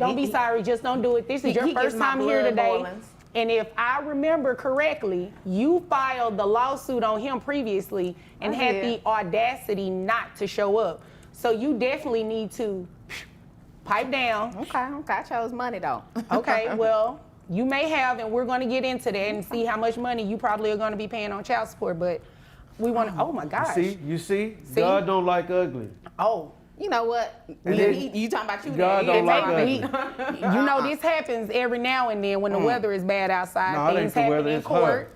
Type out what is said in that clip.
Don't be sorry, just don't do it. This is your first time here today. And if I remember correctly, you filed the lawsuit on him previously and had the audacity not to show up. So you definitely need to pipe down. Okay, I chose money though. Okay, well, you may have, and we're going to get into that and see how much money you probably are going to be paying on child support, but we want to, oh my gosh. You see? God don't like ugly. Oh. You know what? You talking about you? God don't like ugly. You know, this happens every now and then when the weather is bad outside. No, Things happen in court.